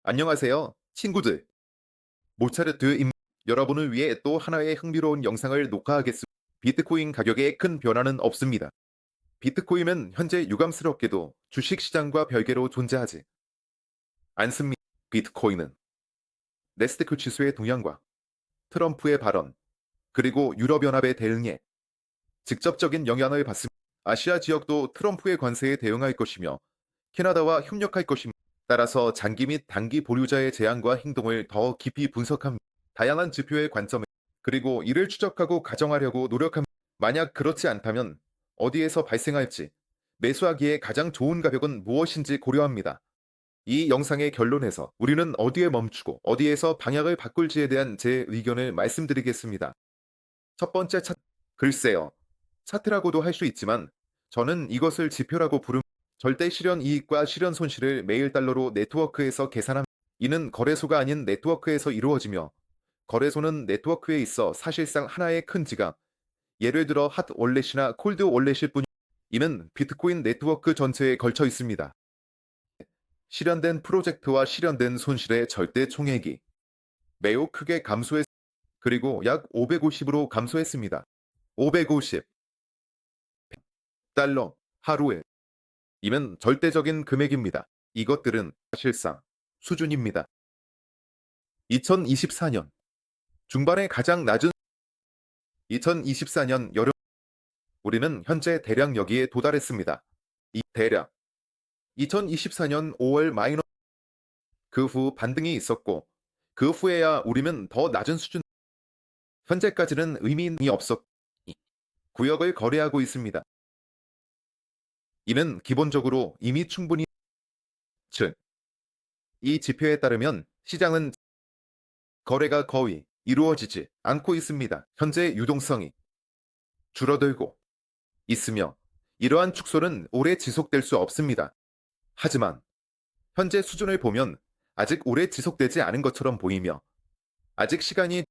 안녕하세요, 친구들. 모차르트입니다. 여러분을 위해 또 하나의 흥미로운 영상을 녹화하겠습니다. 비트코인 가격에 큰 변화는 없습니다. 비트코인은 현재 유감스럽게도 주식시장과 별개로 존재하지 않습니다. 비트코인은 네스트크 지수의 동향과 트럼프의 발언, 그리고 유럽연합의 대응에 직접적인 영향을 받습니다. 아시아 지역도 트럼프의 관세에 대응할 것이며 캐나다와 협력할 것입니다. 따라서 장기 및 단기 보유자의 제안과 행동을 더 깊이 분석합니다. 다양한 지표의 관점에 그리고 이를 추적하고 가정하려고 노력합니다. 만약 그렇지 않다면 어디에서 발생할지 매수하기에 가장 좋은 가격은 무엇인지 고려합니다. 이 영상의 결론에서 우리는 어디에 멈추고 어디에서 방향을 바꿀지에 대한 제 의견을 말씀드리겠습니다. 첫 번째 글쎄요. 차트라고도 할 수 있지만 저는 이것을 지표라고 부릅니다. 절대 실현 이익과 실현 손실을 매일 달러로 네트워크에서 계산합니다. 이는 거래소가 아닌 네트워크에서 이루어지며 거래소는 네트워크에 있어 사실상 하나의 큰 지갑, 예를 들어 핫 월렛이나 콜드 월렛일 뿐. 이는 비트코인 네트워크 전체에 걸쳐 있습니다. 실현된 프로젝트와 실현된 손실의 절대 총액이 매우 크게 그리고 약 550으로 감소했습니다. 550 달러 하루에. 이면 절대적인 금액입니다. 이것들은 사실상 수준입니다. 2024년 중반에 가장 낮은 2024년 여름 우리는 현재 대략 여기에 도달했습니다. 이 대략 2024년 5월 마이너 그 후 반등이 있었고 그 후에야 우리는 더 낮은 수준 현재까지는 의미 없었 구역을 거래하고 있습니다. 이는 기본적으로 이미 충분히 즉 이 지표에 따르면 시장은 거래가 거의 이루어지지 않고 있습니다. 현재 유동성이 줄어들고 있으며 이러한 축소는 오래 지속될 수 없습니다. 하지만 현재 수준을 보면 아직 오래 지속되지 않은 것처럼 보이며 아직 시간이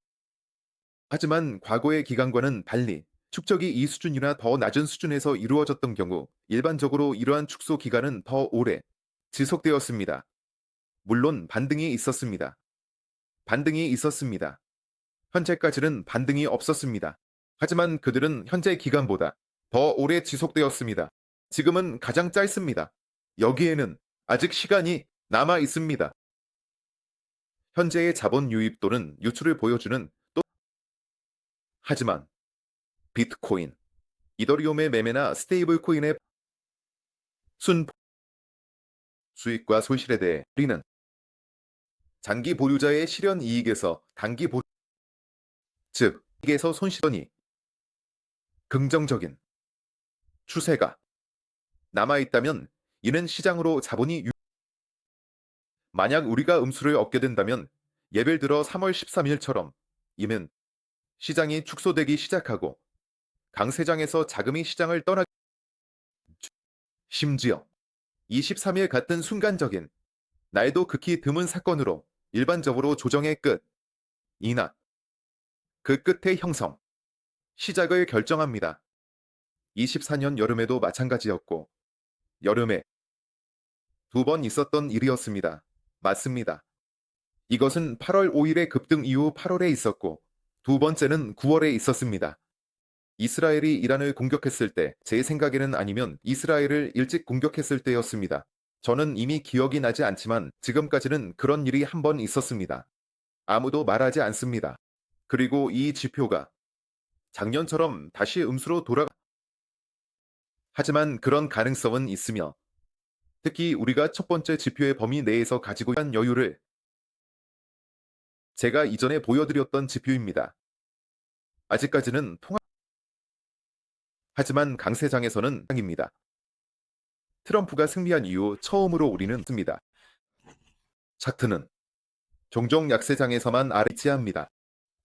하지만 과거의 기간과는 달리 축적이 이 수준이나 더 낮은 수준에서 이루어졌던 경우 일반적으로 이러한 축소 기간은 더 오래 지속되었습니다. 물론 반등이 있었습니다. 반등이 있었습니다. 현재까지는 반등이 없었습니다. 하지만 그들은 현재 기간보다 더 오래 지속되었습니다. 지금은 가장 짧습니다. 여기에는 아직 시간이 남아 있습니다. 현재의 자본 유입 또는 유출을 보여주는 또 하지만 비트코인, 이더리움의 매매나 스테이블 코인의 순 수익과 손실에 대해 우리는 장기 보유자의 실현 이익에서 즉 이익에서 손실이 긍정적인 추세가 남아 있다면 이는 시장으로 자본이 만약 우리가 음수를 얻게 된다면 예를 들어 3월 13일처럼 이는 시장이 축소되기 시작하고 강세장에서 자금이 시장을 심지어 23일 같은 순간적인 날도 극히 드문 사건으로 일반적으로 조정의 이나 그 끝의 형성, 시작을 결정합니다. 24년 여름에도 마찬가지였고 여름에 두 번 있었던 일이었습니다. 맞습니다. 이것은 8월 5일의 급등 이후 8월에 있었고 두 번째는 9월에 있었습니다. 이스라엘이 이란을 공격했을 때 제 생각에는 아니면 이스라엘을 일찍 공격했을 때였습니다. 저는 이미 기억이 나지 않지만 지금까지는 그런 일이 한 번 있었습니다. 아무도 말하지 않습니다. 그리고 이 지표가 작년처럼 다시 음수로 하지만 그런 가능성은 있으며 특히 우리가 첫 번째 지표의 범위 내에서 가지고 있는 여유를 제가 이전에 보여드렸던 지표입니다. 아직까지는 하지만 강세장에서는 입니다. 트럼프가 승리한 이후 처음으로 우리는 습니다. 차트는 종종 약세장에서만 아래치합니다.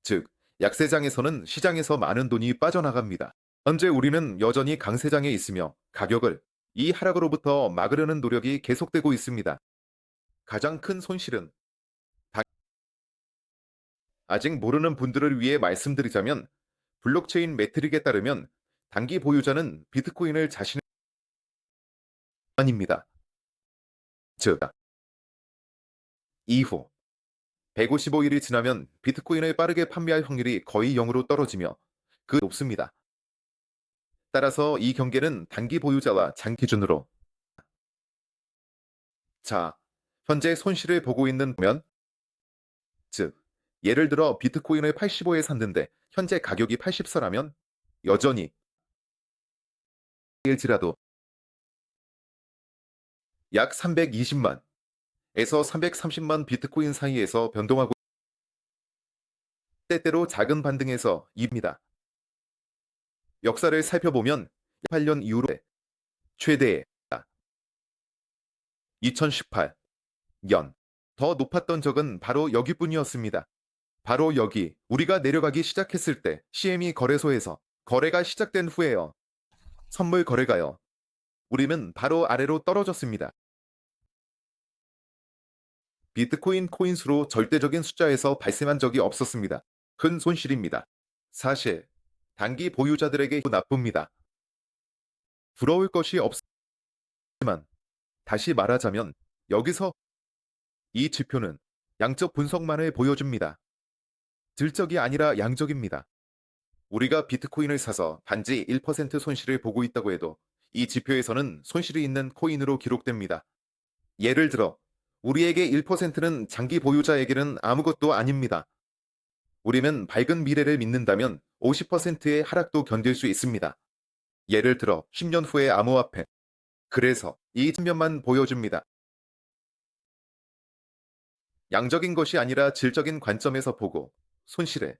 즉, 약세장에서는 시장에서 많은 돈이 빠져나갑니다. 현재 우리는 여전히 강세장에 있으며 가격을 이 하락으로부터 막으려는 노력이 계속되고 있습니다. 가장 큰 손실은 아직 모르는 분들을 위해 말씀드리자면 블록체인 매트릭에 따르면 단기 보유자는 비트코인을 자신의 입니다. 즉, 이후 155일이 지나면 비트코인을 빠르게 판매할 확률이 거의 0으로 떨어지며 그 높습니다. 따라서 이 경계는 단기 보유자와 장기 기준으로. 자, 현재 손실을 보고 있는 면, 즉 예를 들어 비트코인을 85에 샀는데 현재 가격이 84라면 여전히 일지라도 약 320만 에서 330만 비트코인 사이에서 변동하고 때때로 작은 반등에서 입니다. 역사를 살펴보면 8년 이후로 최대의 2018년 더 높았던 적은 바로 여기뿐이었습니다. 바로 여기 우리가 내려가기 시작했을 때 CME 거래소에서 거래가 시작된 후에요. 선물 거래가요. 우리는 바로 아래로 떨어졌습니다. 비트코인 코인수로 절대적인 숫자에서 발생한 적이 없었습니다. 큰 손실입니다. 사실 단기 보유자들에게 나쁩니다. 부러울 것이 없지만 다시 말하자면 여기서 이 지표는 양적 분석만을 보여줍니다. 질적이 아니라 양적입니다. 우리가 비트코인을 사서 단지 1% 손실을 보고 있다고 해도 이 지표에서는 손실이 있는 코인으로 기록됩니다. 예를 들어 우리에게 1%는 장기 보유자에게는 아무것도 아닙니다. 우리는 밝은 미래를 믿는다면 50%의 하락도 견딜 수 있습니다. 예를 들어 10년 후의 암호화폐. 그래서 이 측면만 보여줍니다. 양적인 것이 아니라 질적인 관점에서 보고 손실을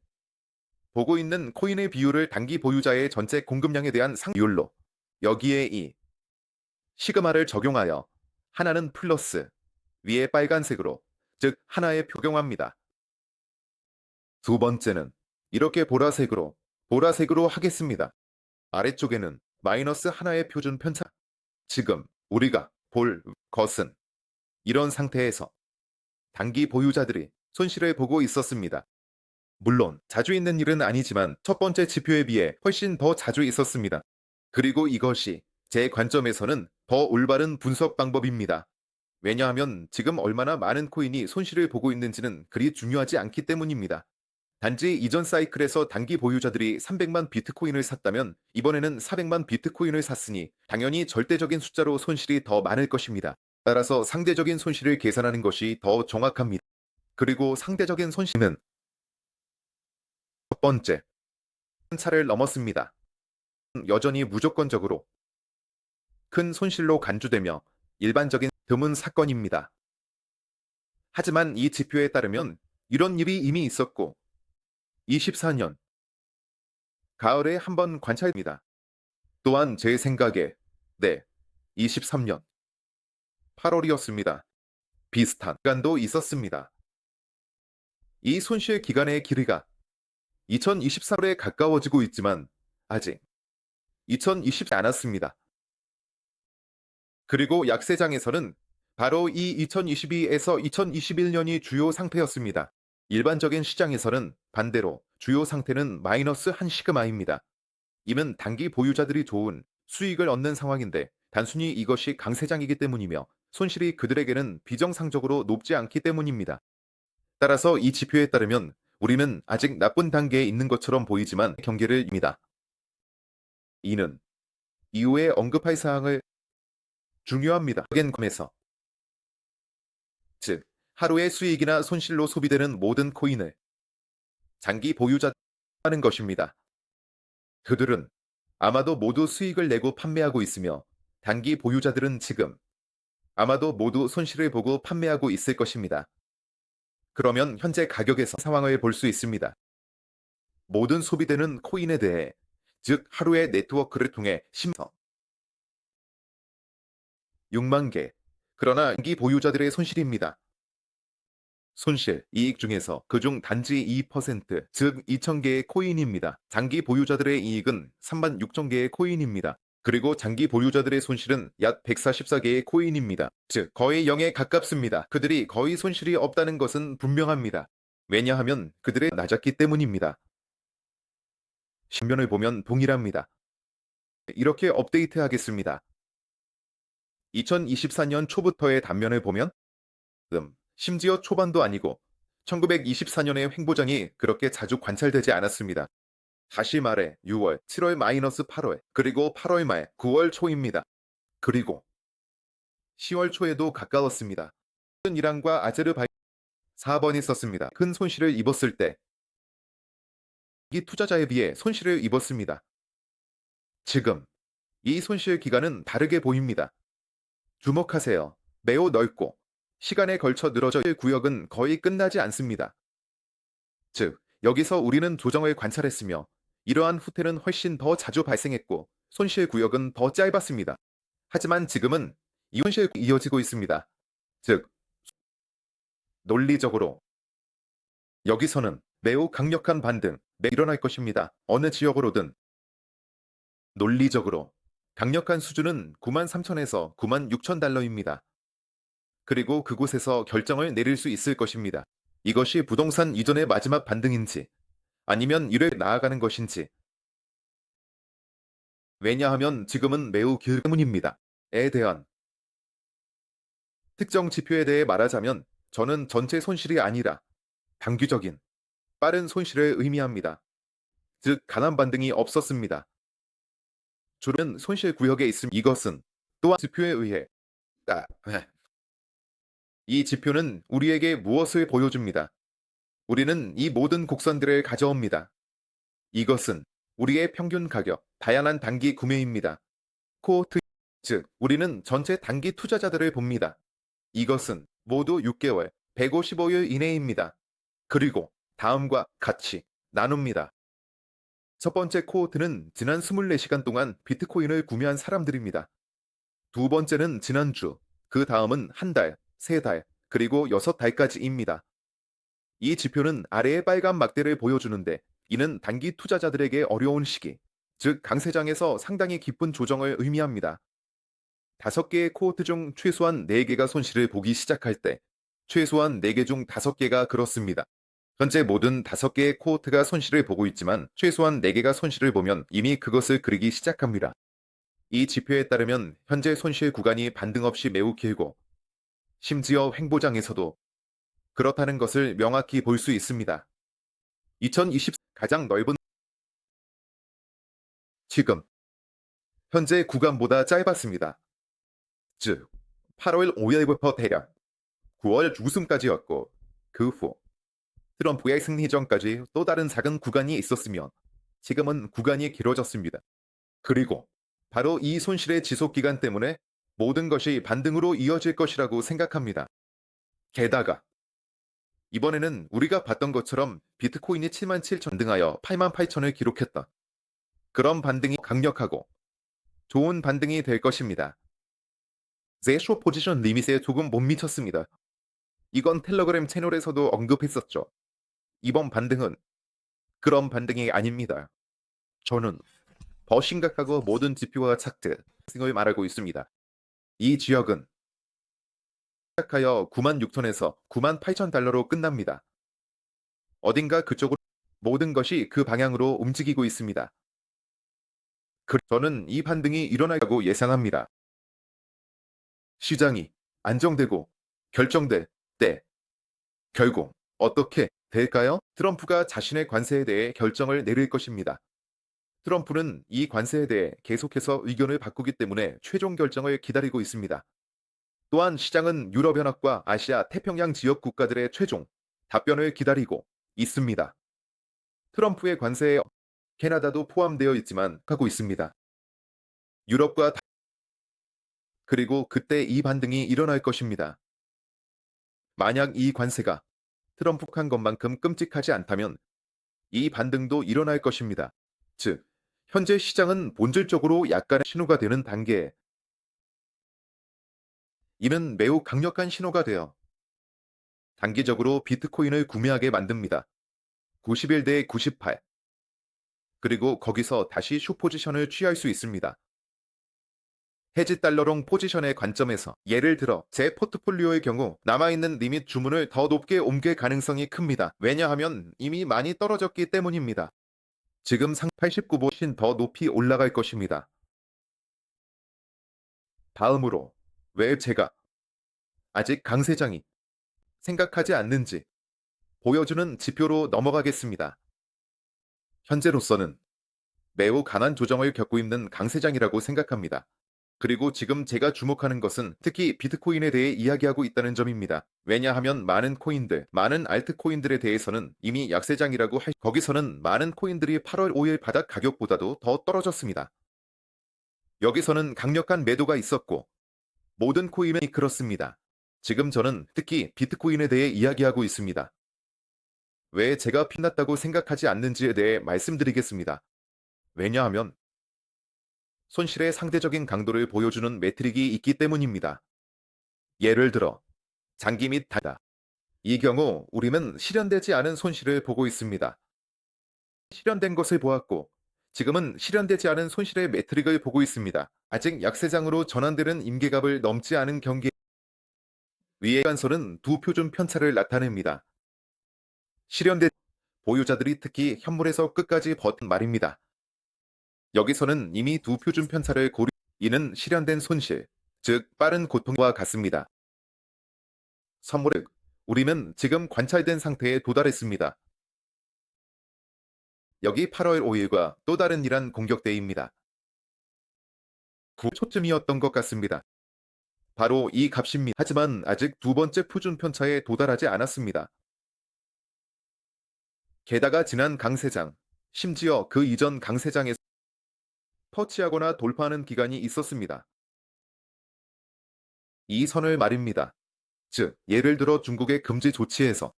보고 있는 코인의 비율을 단기 보유자의 전체 공급량에 대한 상비율로 여기에 이 시그마를 적용하여 하나는 플러스 위에 빨간색으로 즉 하나에 적용합니다. 두 번째는 이렇게 보라색으로 하겠습니다. 아래쪽에는 마이너스 하나의 표준 편차. 지금 우리가 볼 것은 이런 상태에서 단기 보유자들이 손실을 보고 있었습니다. 물론 자주 있는 일은 아니지만 첫 번째 지표에 비해 훨씬 더 자주 있었습니다. 그리고 이것이 제 관점에서는 더 올바른 분석 방법입니다. 왜냐하면 지금 얼마나 많은 코인이 손실을 보고 있는지는 그리 중요하지 않기 때문입니다. 단지 이전 사이클에서 단기 보유자들이 300만 비트코인을 샀다면 이번에는 400만 비트코인을 샀으니 당연히 절대적인 숫자로 손실이 더 많을 것입니다. 따라서 상대적인 손실을 계산하는 것이 더 정확합니다. 그리고 상대적인 손실은 첫 번째, 차를 넘었습니다. 여전히 무조건적으로 큰 손실로 간주되며 일반적인 드문 사건입니다. 하지만 이 지표에 따르면 이런 일이 이미 있었고 24년 가을에 한번 관찰입니다. 또한 제 생각에 23년 8월이었습니다. 비슷한 기간도 있었습니다. 이 손실 기간의 길이가 2024년에 가까워지고 있지만 아직 2020지 않았습니다. 그리고 약세장에서는 바로 이 2022에서 2021년이 주요 상태였습니다. 일반적인 시장에서는 반대로 주요 상태는 마이너스 한 시그마입니다. 이는 단기 보유자들이 좋은 수익을 얻는 상황인데 단순히 이것이 강세장이기 때문이며 손실이 그들에게는 비정상적으로 높지 않기 때문입니다. 따라서 이 지표에 따르면 우리는 아직 나쁜 단계에 있는 것처럼 보이지만 경계를 입니다. 이는 이후에 언급할 사항을 중요합니다. 에서 즉 하루의 수익이나 손실로 소비되는 모든 코인을 장기 보유자 하는 것입니다. 그들은 아마도 모두 수익을 내고 판매하고 있으며 단기 보유자들은 지금 아마도 모두 손실을 보고 판매하고 있을 것입니다. 그러면 현재 가격에서 상황을 볼 수 있습니다. 모든 소비되는 코인에 대해 즉 하루의 네트워크를 통해 6만 개. 그러나 단기 보유자들의 손실입니다. 손실, 이익 중에서 그중 단지 2%, 즉 2,000개의 코인입니다. 장기 보유자들의 이익은 3만 6천 개의 코인입니다. 그리고 장기 보유자들의 손실은 약 144개의 코인입니다. 즉 거의 0에 가깝습니다. 그들이 거의 손실이 없다는 것은 분명합니다. 왜냐하면 그들의 낮았기 때문입니다. 신면을 보면 동일합니다. 이렇게 업데이트하겠습니다. 2024년 초부터의 단면을 보면 심지어 초반도 아니고 1924년의 횡보장이 그렇게 자주 관찰되지 않았습니다. 다시 말해 6월, 7월 마이너스 8월, 그리고 8월 말, 9월 초입니다. 그리고 10월 초에도 가까웠습니다. 이란과 아제르바이잔 4번이 썼습니다. 큰 손실을 입었을 때 이 투자자에 비해 손실을 입었습니다. 지금 이 손실 기간은 다르게 보입니다. 주목하세요. 매우 넓고 시간에 걸쳐 늘어져 있는 구역은 거의 끝나지 않습니다. 즉, 여기서 우리는 조정을 관찰했으며 이러한 후퇴는 훨씬 더 자주 발생했고 손실 구역은 더 짧았습니다. 하지만 지금은 이 손실이 이어지고 있습니다. 즉, 논리적으로 여기서는 매우 강력한 반등, 일어날 것입니다. 어느 지역으로든. 논리적으로 강력한 수준은 93,000에서 96,000달러입니다. 그리고 그곳에서 결정을 내릴 수 있을 것입니다. 이것이 부동산 이전의 마지막 반등인지 아니면 이래 나아가는 것인지. 왜냐하면 지금은 매우 길 때문입니다. 에 대한 특정 지표에 대해 말하자면 저는 전체 손실이 아니라 단기적인 빠른 손실을 의미합니다. 즉 가난 반등이 없었습니다. 주로는 손실 구역에 있음. 이것은 또한 지표에 의해 이 지표는 우리에게 무엇을 보여줍니다. 우리는 이 모든 곡선들을 가져옵니다. 이것은 우리의 평균 가격, 다양한 단기 구매입니다. 코호트, 즉 우리는 전체 단기 투자자들을 봅니다. 이것은 모두 6개월, 155일 이내입니다. 그리고 다음과 같이 나눕니다. 첫 번째 코호트는 지난 24시간 동안 비트코인을 구매한 사람들입니다. 두 번째는 지난주, 그 다음은 한 달, 세 달, 그리고 6달까지입니다. 이 지표는 아래의 빨간 막대를 보여주는데 이는 단기 투자자들에게 어려운 시기, 즉 강세장에서 상당히 깊은 조정을 의미합니다. 5개의 코호트 중 최소한 4개가 손실을 보기 시작할 때 최소한 4개 중 5개가 그렇습니다. 현재 모든 5개의 코호트가 손실을 보고 있지만 최소한 4개가 손실을 보면 이미 그것을 그리기 시작합니다. 이 지표에 따르면 현재 손실 구간이 반등 없이 매우 길고 심지어 횡보장에서도 그렇다는 것을 명확히 볼 수 있습니다. 2020 가장 넓은 지금 현재 구간보다 짧았습니다. 즉 8월 5일부터 대략 9월 중순까지였고 그 후 트럼프의 승리 전까지 또 다른 작은 구간이 있었으며 지금은 구간이 길어졌습니다. 그리고 바로 이 손실의 지속 기간 때문에 모든 것이 반등으로 이어질 것이라고 생각합니다. 게다가 이번에는 우리가 봤던 것처럼 비트코인이 77,000 등하여 88,000을 기록했다. 그런 반등이 강력하고 좋은 반등이 될 것입니다. 제쇼 포지션 리밋에 조금 못 미쳤습니다. 이건 텔레그램 채널에서도 언급했었죠. 이번 반등은 그런 반등이 아닙니다. 저는 더 심각하고 모든 지표와 착증을 말하고 있습니다. 이 지역은 시작하여 96,000에서 98,000달러로 끝납니다. 어딘가 그쪽으로 모든 것이 그 방향으로 움직이고 있습니다. 저는 이 반등이 일어나고 예상합니다. 시장이 안정되고 결정될 때 결국 어떻게 될까요? 트럼프가 자신의 관세에 대해 결정을 내릴 것입니다. 트럼프는 이 관세에 대해 계속해서 의견을 바꾸기 때문에 최종 결정을 기다리고 있습니다. 또한 시장은 유럽연합과 아시아 태평양 지역 국가들의 최종 답변을 기다리고 있습니다. 트럼프의 관세에 캐나다도 포함되어 있지만 하고 있습니다. 유럽과 그리고 그때 이 반등이 일어날 것입니다. 만약 이 관세가 트럼프 한 것만큼 끔찍하지 않다면 이 반등도 일어날 것입니다. 즉, 현재 시장은 본질적으로 약간의 신호가 되는 단계에 이는 매우 강력한 신호가 되어 단기적으로 비트코인을 구매하게 만듭니다. 91대 98 그리고 거기서 다시 숏포지션을 취할 수 있습니다. 해지 달러롱 포지션의 관점에서 예를 들어 제 포트폴리오의 경우 남아있는 리밋 주문을 더 높게 옮길 가능성이 큽니다. 왜냐하면 이미 많이 떨어졌기 때문입니다. 지금 상 89보 훨씬 더 높이 올라갈 것입니다. 다음으로 왜 제가 아직 강세장이 생각하지 않는지 보여주는 지표로 넘어가겠습니다. 현재로서는 매우 강한 조정을 겪고 있는 강세장이라고 생각합니다. 그리고 지금 제가 주목하는 것은 특히 비트코인에 대해 이야기하고 있다는 점입니다. 왜냐하면 많은 코인들, 많은 알트코인들에 대해서는 이미 약세장이라고 거기서는 많은 코인들이 8월 5일 바닥 가격보다도 더 떨어졌습니다. 여기서는 강력한 매도가 있었고 모든 코인이 그렇습니다. 지금 저는 특히 비트코인에 대해 이야기하고 있습니다. 왜 제가 빛났다고 생각하지 않는지에 대해 말씀드리겠습니다. 왜냐하면 손실의 상대적인 강도를 보여주는 매트릭이 있기 때문입니다. 예를 들어 장기 및 다다. 이 경우 우리는 실현되지 않은 손실을 보고 있습니다. 실현된 것을 보았고 지금은 실현되지 않은 손실의 매트릭을 보고 있습니다. 아직 약세장으로 전환되는 임계값을 넘지 않은 경기 위의 관설은 두 표준 편차를 나타냅니다. 실현된 보유자들이 특히 현물에서 끝까지 버틴 말입니다. 여기서는 이미 두 표준 편차를 고려 이는 실현된 손실, 즉 빠른 고통과 같습니다. 선물을 우리는 지금 관찰된 상태에 도달했습니다. 여기 8월 5일과 또 다른 이란 공격대입니다. 9초쯤이었던 것 같습니다. 바로 이 값입니다. 하지만 아직 두 번째 표준 편차에 도달하지 않았습니다. 게다가 지난 강세장, 심지어 그 이전 강세장에서 터치하거나 돌파하는 기간이 있었습니다. 이 선을 말입니다. 즉, 예를 들어 중국의 금지 조치에서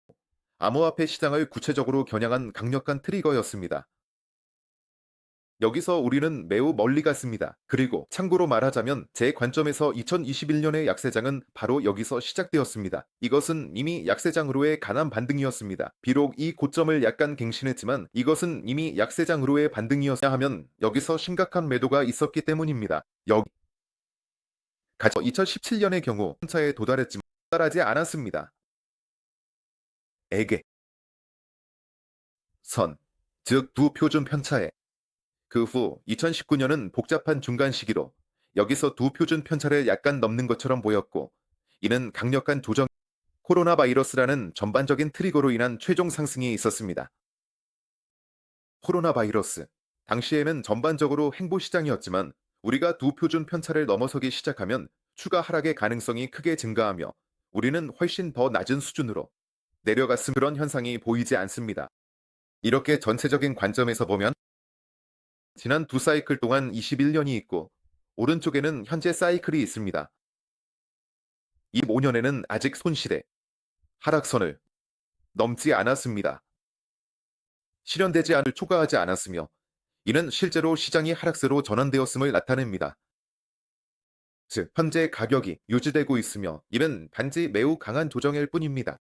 암호화폐 시장을 구체적으로 겨냥한 강력한 트리거였습니다. 여기서 우리는 매우 멀리 갔습니다. 그리고 참고로 말하자면 제 관점에서 2021년의 약세장은 바로 여기서 시작되었습니다. 이것은 이미 약세장으로의 강한 반등이었습니다. 비록 이 고점을 약간 갱신했지만 이것은 이미 약세장으로의 반등이었어야 하면 여기서 심각한 매도가 있었기 때문입니다. 여기 2017년의 경우 차에 도달했지만 도달하지 않았습니다. 에게 선, 즉 두 표준 편차에 그 후 2019년은 복잡한 중간 시기로 여기서 두 표준 편차를 약간 넘는 것처럼 보였고 이는 강력한 조정 코로나 바이러스라는 전반적인 트리거로 인한 최종 상승이 있었습니다. 코로나 바이러스 당시에는 전반적으로 행보 시장이었지만 우리가 두 표준 편차를 넘어서기 시작하면 추가 하락의 가능성이 크게 증가하며 우리는 훨씬 더 낮은 수준으로 내려갔음 그런 현상이 보이지 않습니다. 이렇게 전체적인 관점에서 보면 지난 두 사이클 동안 21년이 있고 오른쪽에는 현재 사이클이 있습니다. 이 5년에는 아직 손실의 하락선을 넘지 않았습니다. 실현되지 않을 초과하지 않았으며 이는 실제로 시장이 하락세로 전환되었음을 나타냅니다. 즉 현재 가격이 유지되고 있으며 이는 단지 매우 강한 조정일 뿐입니다.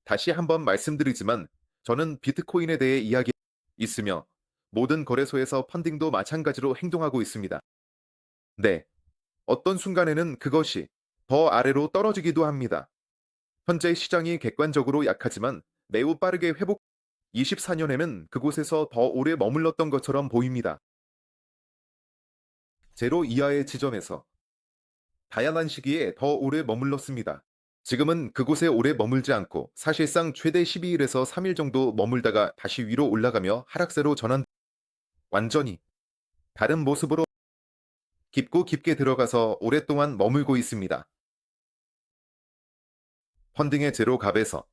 다시 한번 말씀드리지만 저는 비트코인에 대해 이야기 있으며 모든 거래소에서 펀딩도 마찬가지로 행동하고 있습니다. 네, 어떤 순간에는 그것이 더 아래로 떨어지기도 합니다. 현재 시장이 객관적으로 약하지만 매우 빠르게 회복 24년에는 그곳에서 더 오래 머물렀던 것처럼 보입니다. 제로 이하의 지점에서 다양한 시기에 더 오래 머물렀습니다. 지금은 그곳에 오래 머물지 않고 사실상 최대 12일에서 3일 정도 머물다가 다시 위로 올라가며 하락세로 전환 완전히 다른 모습으로 깊고 깊게 들어가서 오랫동안 머물고 있습니다. 펀딩의 제로 값에서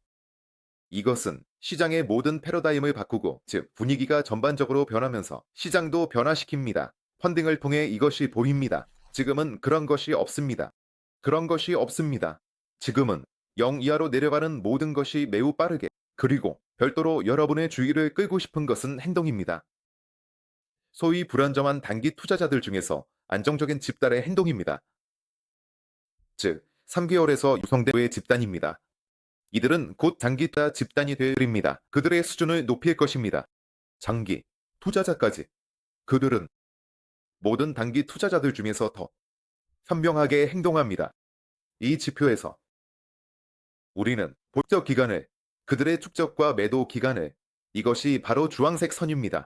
이것은 시장의 모든 패러다임을 바꾸고 즉 분위기가 전반적으로 변하면서 시장도 변화시킵니다. 펀딩을 통해 이것이 보입니다. 지금은 그런 것이 없습니다. 그런 것이 없습니다. 지금은 0 이하로 내려가는 모든 것이 매우 빠르게 그리고 별도로 여러분의 주의를 끌고 싶은 것은 행동입니다. 소위 불안정한 단기 투자자들 중에서 안정적인 집단의 행동입니다. 즉 3개월에서 유성대의 집단입니다. 이들은 곧 장기 투자 집단이 되리입니다. 그들의 수준을 높일 것입니다. 장기 투자자까지 그들은 모든 단기 투자자들 중에서 더 현명하게 행동합니다. 이 지표에서 우리는 축적 기간을 그들의 축적과 매도 기간을 이것이 바로 주황색 선입니다.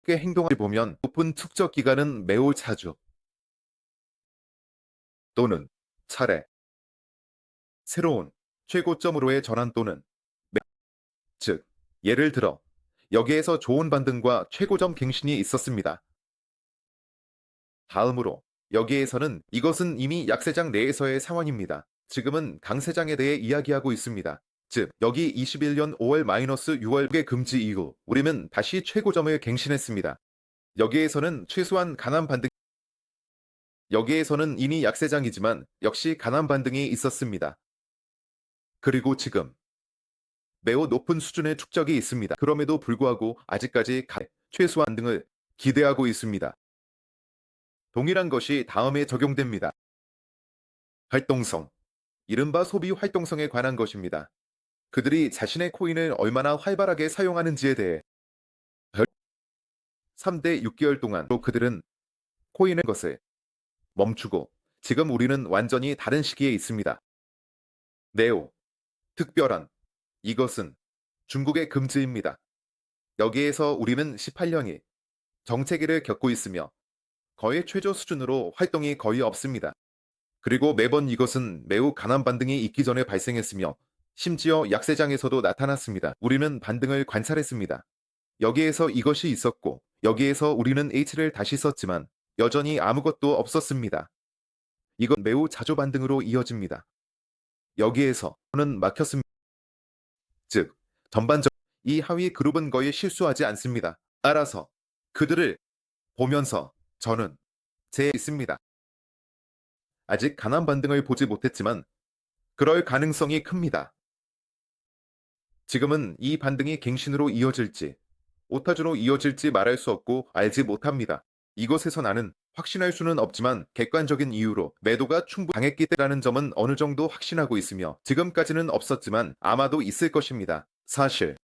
꽤 행동을 보면 높은 축적 기간은 매우 자주 또는 차례 새로운 최고점으로의 전환 또는 즉 예를 들어 여기에서 좋은 반등과 최고점 갱신이 있었습니다. 다음으로 여기에서는 이것은 이미 약세장 내에서의 상황입니다. 지금은 강세장에 대해 이야기하고 있습니다. 즉 여기 21년 5월 마이너스 6월의 금지 이후 우리는 다시 최고점을 갱신했습니다. 여기에서는 최소한 강한 반등 여기에서는 이미 약세장이지만 역시 강한 반등이 있었습니다. 그리고 지금 매우 높은 수준의 축적이 있습니다. 그럼에도 불구하고 아직까지 최소한 반등을 기대하고 있습니다. 동일한 것이 다음에 적용됩니다. 활동성, 이른바 소비 활동성에 관한 것입니다. 그들이 자신의 코인을 얼마나 활발하게 사용하는지에 대해 3대 6개월 동안 또 그들은 코인의 것을 멈추고 지금 우리는 완전히 다른 시기에 있습니다. 네오, 특별한, 이것은 중국의 금지입니다. 여기에서 우리는 18년이 정체기를 겪고 있으며 거의 최저 수준으로 활동이 거의 없습니다. 그리고 매번 이것은 매우 강한 반등이 있기 전에 발생했으며 심지어 약세장에서도 나타났습니다. 우리는 반등을 관찰했습니다. 여기에서 이것이 있었고 여기에서 우리는 H를 다시 썼지만 여전히 아무것도 없었습니다. 이건 매우 자주 반등으로 이어집니다. 여기에서는 막혔습니다. 즉, 전반적 이 하위 그룹은 거의 실수하지 않습니다. 따라서 그들을 보면서 저는 제 있습니다. 아직 강한 반등을 보지 못했지만 그럴 가능성이 큽니다. 지금은 이 반등이 갱신으로 이어질지 오타주로 이어질지 말할 수 없고 알지 못합니다. 이것에서 나는 확신할 수는 없지만 객관적인 이유로 매도가 충분히 강했기 때라는 점은 어느 정도 확신하고 있으며 지금까지는 없었지만 아마도 있을 것입니다. 사실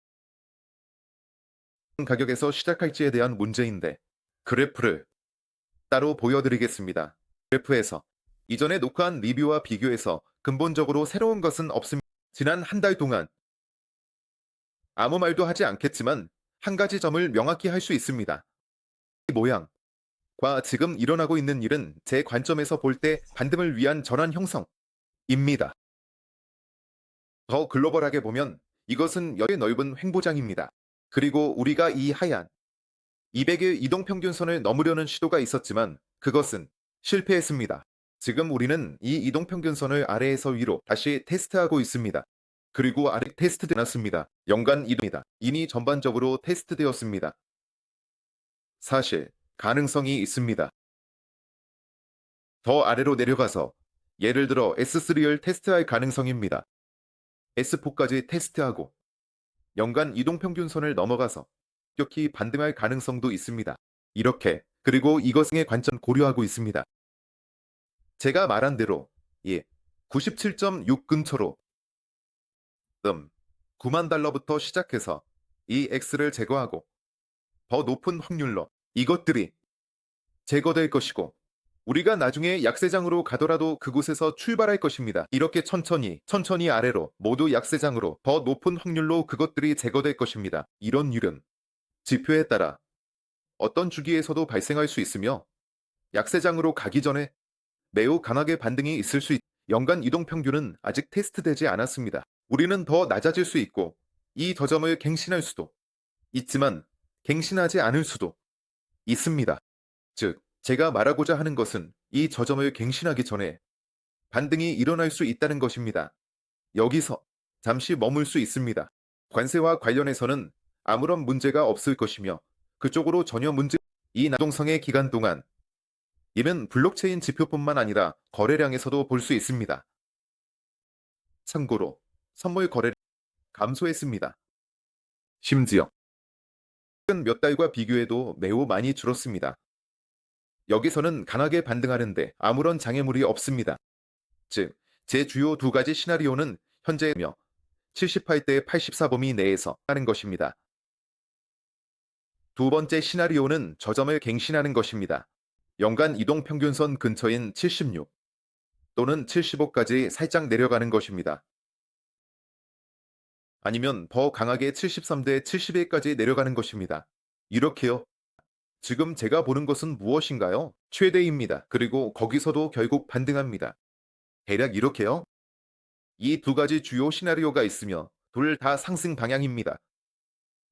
가격에서 시작할지에 대한 문제인데 그래프를 따로 보여드리겠습니다. 그래프에서 이전에 녹화한 리뷰와 비교해서 근본적으로 새로운 것은 없습니다. 지난 한 달 동안 아무 말도 하지 않겠지만 한 가지 점을 명확히 할 수 있습니다. 이 모양과 지금 일어나고 있는 일은 제 관점에서 볼 때 반등을 위한 전환 형성입니다. 더 글로벌하게 보면 이것은 여의 넓은 횡보장입니다. 그리고 우리가 이 하얀 200일 이동평균선을 넘으려는 시도가 있었지만 그것은 실패했습니다. 지금 우리는 이 이동평균선을 아래에서 위로 다시 테스트하고 있습니다. 그리고 아래 테스트되었습니다. 연간 이동입니다. 이미 전반적으로 테스트되었습니다. 사실 가능성이 있습니다. 더 아래로 내려가서 예를 들어 S3를 테스트할 가능성입니다. S4까지 테스트하고 연간 이동평균선을 넘어가서 급격히 반등할 가능성도 있습니다. 이렇게 그리고 이것의 관점 고려하고 있습니다. 제가 말한 대로 97.6 근처로 9만 달러부터 시작해서 이 X를 제거하고 더 높은 확률로 이것들이 제거될 것이고 우리가 나중에 약세장으로 가더라도 그곳에서 출발할 것입니다. 이렇게 천천히 아래로 모두 약세장으로 더 높은 확률로 그것들이 제거될 것입니다. 이런 일은 지표에 따라 어떤 주기에서도 발생할 수 있으며 약세장으로 가기 전에 매우 강하게 반등이 있을 수 연간 이동평균은 아직 테스트되지 않았습니다. 우리는 더 낮아질 수 있고 이 저점을 갱신할 수도 있지만 갱신하지 않을 수도 있습니다. 즉, 제가 말하고자 하는 것은 이 저점을 갱신하기 전에 반등이 일어날 수 있다는 것입니다. 여기서 잠시 머물 수 있습니다. 관세와 관련해서는 아무런 문제가 없을 것이며 그쪽으로 전혀 이 나동성의 기간 동안 이는 블록체인 지표뿐만 아니라 거래량에서도 볼 수 있습니다. 참고로 선물 거래량 감소했습니다. 심지어 최근 몇 달과 비교해도 매우 많이 줄었습니다. 여기서는 강하게 반등하는데 아무런 장애물이 없습니다. 즉, 제 주요 두 가지 시나리오는 현재며 78대 84범위 내에서 하는 것입니다. 두 번째 시나리오는 저점을 갱신하는 것입니다. 연간 이동평균선 근처인 76 또는 75까지 살짝 내려가는 것입니다. 아니면 더 강하게 73대 71까지 내려가는 것입니다. 이렇게요. 지금 제가 보는 것은 무엇인가요? 최대입니다. 그리고 거기서도 결국 반등합니다. 대략 이렇게요. 이 두 가지 주요 시나리오가 있으며 둘 다 상승 방향입니다.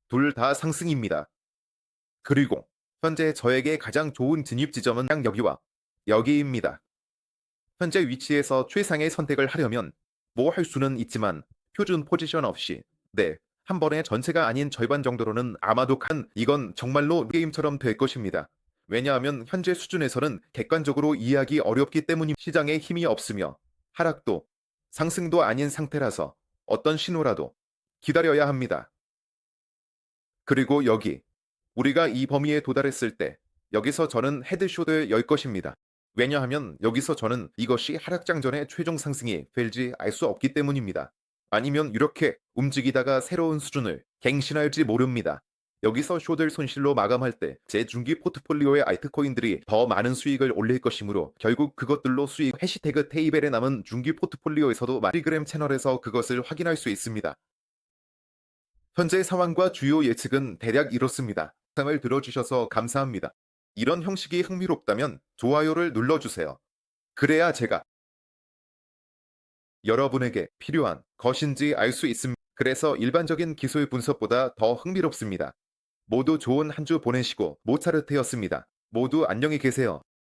둘 다 상승입니다. 그리고 현재 저에게 가장 좋은 진입 지점은 양 여기와 여기입니다. 현재 위치에서 최상의 선택을 하려면 뭐 할 수는 있지만 표준 포지션 없이 네, 한 번에 전체가 아닌 절반 정도로는 아마도 이건 정말로 게임처럼 될 것입니다. 왜냐하면 현재 수준에서는 객관적으로 이해하기 어렵기 때문임. 시장에 힘이 없으며 하락도 상승도 아닌 상태라서 어떤 신호라도 기다려야 합니다. 그리고 여기 우리가 이 범위에 도달했을 때 여기서 저는 헤드쇼를 열 것입니다. 왜냐하면 여기서 저는 이것이 하락장전의 최종 상승이 될지 알 수 없기 때문입니다. 아니면 이렇게 움직이다가 새로운 수준을 갱신할지 모릅니다. 여기서 쇼들 손실로 마감할 때 제 중기 포트폴리오의 알트코인들이 더 많은 수익을 올릴 것이므로 결국 그것들로 수익 해시태그 테이블에 남은 중기 포트폴리오에서도 마리그램 채널에서 그것을 확인할 수 있습니다. 현재 상황과 주요 예측은 대략 이렇습니다. 영상을 들어주셔서 감사합니다. 이런 형식이 흥미롭다면 좋아요를 눌러주세요. 그래야 제가 여러분에게 필요한 것인지 알 수 있습니다. 그래서 일반적인 기술 분석보다 더 흥미롭습니다. 모두 좋은 한 주 보내시고 모차르트였습니다. 모두 안녕히 계세요.